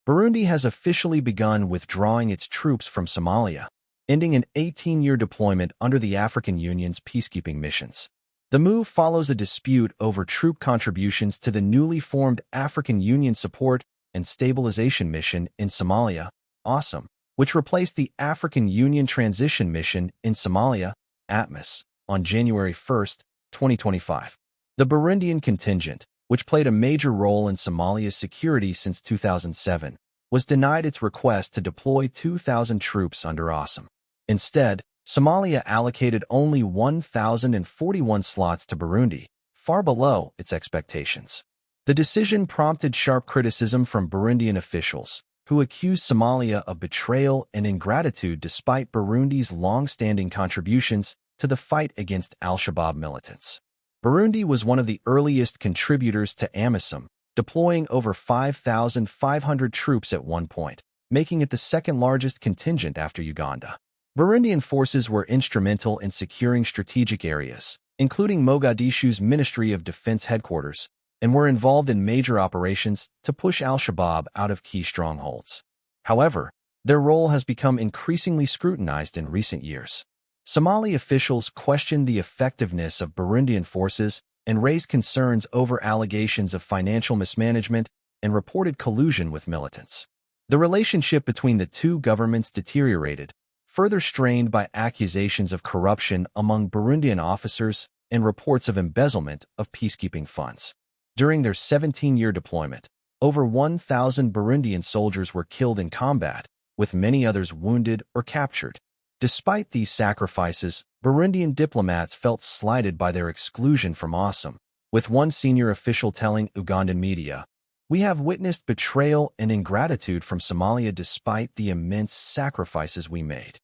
Burundi has officially begun withdrawing its troops from Somalia, ending an 18-year deployment under the African Union's peacekeeping missions. The move follows a dispute over troop contributions to the newly formed African Union Support and Stabilization Mission in Somalia, AUSSOM, which replaced the African Union Transition Mission in Somalia, ATMIS, on January 1, 2025. The Burundian contingent, which played a major role in Somalia's security since 2007, was denied its request to deploy 2,000 troops under AUSSOM. Instead, Somalia allocated only 1,041 slots to Burundi, far below its expectations. The decision prompted sharp criticism from Burundian officials, who accused Somalia of betrayal and ingratitude despite Burundi's long-standing contributions to the fight against al-Shabaab militants. Burundi was one of the earliest contributors to AUSSOM, deploying over 5,500 troops at one point, making it the second-largest contingent after Uganda. Burundian forces were instrumental in securing strategic areas, including Mogadishu's Ministry of Defense headquarters, and were involved in major operations to push al-Shabaab out of key strongholds. However, their role has become increasingly scrutinized in recent years. Somali officials questioned the effectiveness of Burundian forces and raised concerns over allegations of financial mismanagement and reported collusion with militants. The relationship between the two governments deteriorated, further strained by accusations of corruption among Burundian officers and reports of embezzlement of peacekeeping funds. During their 17-year deployment, over 1,000 Burundian soldiers were killed in combat, with many others wounded or captured. Despite these sacrifices, Burundian diplomats felt slighted by their exclusion from AUSSOM, with one senior official telling Ugandan media, "We have witnessed betrayal and ingratitude from Somalia despite the immense sacrifices we made."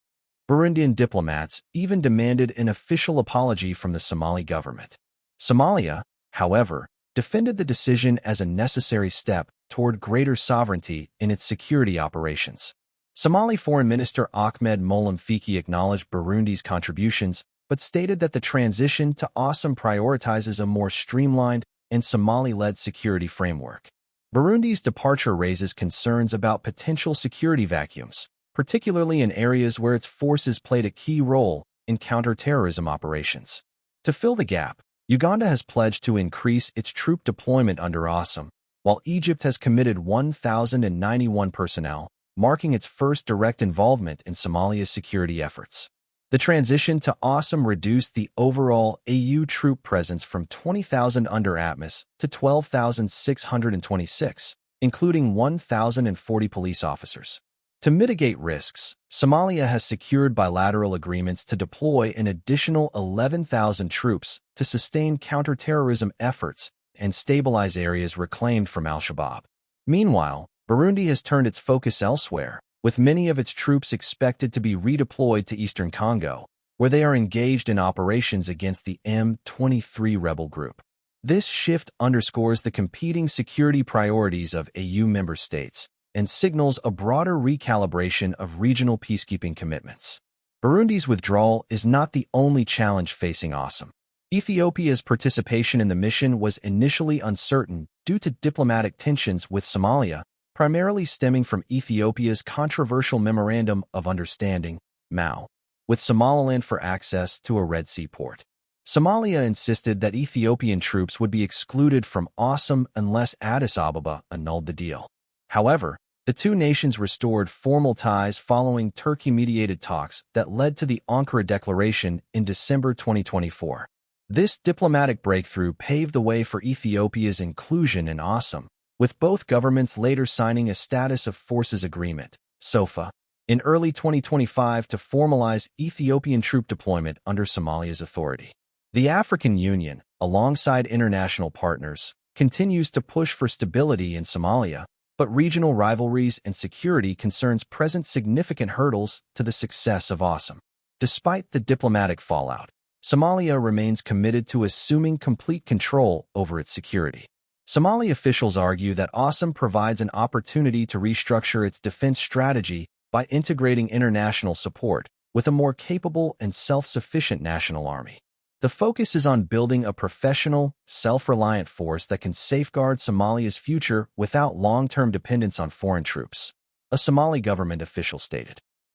Burundian diplomats even demanded an official apology from the Somali government. Somalia, however, defended the decision as a necessary step toward greater sovereignty in its security operations. Somali Foreign Minister Ahmed Moalem Fiki acknowledged Burundi's contributions, but stated that the transition to AUSSOM prioritizes a more streamlined and Somali-led security framework. Burundi's departure raises concerns about potential security vacuums, particularly in areas where its forces played a key role in counter-terrorism operations. To fill the gap, Uganda has pledged to increase its troop deployment under AUSSOM, while Egypt has committed 1,091 personnel, marking its first direct involvement in Somalia's security efforts. The transition to AUSSOM reduced the overall AU troop presence from 20,000 under ATMIS to 12,626, including 1,040 police officers. To mitigate risks, Somalia has secured bilateral agreements to deploy an additional 11,000 troops to sustain counterterrorism efforts and stabilize areas reclaimed from al-Shabaab. Meanwhile, Burundi has turned its focus elsewhere, with many of its troops expected to be redeployed to eastern Congo, where they are engaged in operations against the M23 rebel group. This shift underscores the competing security priorities of AU member states and signals a broader recalibration of regional peacekeeping commitments. Burundi's withdrawal is not the only challenge facing AUSSOM. Ethiopia's participation in the mission was initially uncertain due to diplomatic tensions with Somalia, primarily stemming from Ethiopia's controversial Memorandum of Understanding, MOU, with Somaliland for access to a Red Sea port. Somalia insisted that Ethiopian troops would be excluded from AUSSOM unless Addis Ababa annulled the deal. However, the two nations restored formal ties following Turkey-mediated talks that led to the Ankara Declaration in December 2024. This diplomatic breakthrough paved the way for Ethiopia's inclusion in AUSSOM, with both governments later signing a Status of Forces Agreement, SOFA, in early 2025 to formalize Ethiopian troop deployment under Somalia's authority. The African Union, alongside international partners, continues to push for stability in Somalia, but regional rivalries and security concerns present significant hurdles to the success of AUSSOM. Despite the diplomatic fallout, Somalia remains committed to assuming complete control over its security. Somali officials argue that AUSSOM provides an opportunity to restructure its defense strategy by integrating international support with a more capable and self-sufficient national army. The focus is on building a professional, self-reliant force that can safeguard Somalia's future without long-term dependence on foreign troops, a Somali government official stated.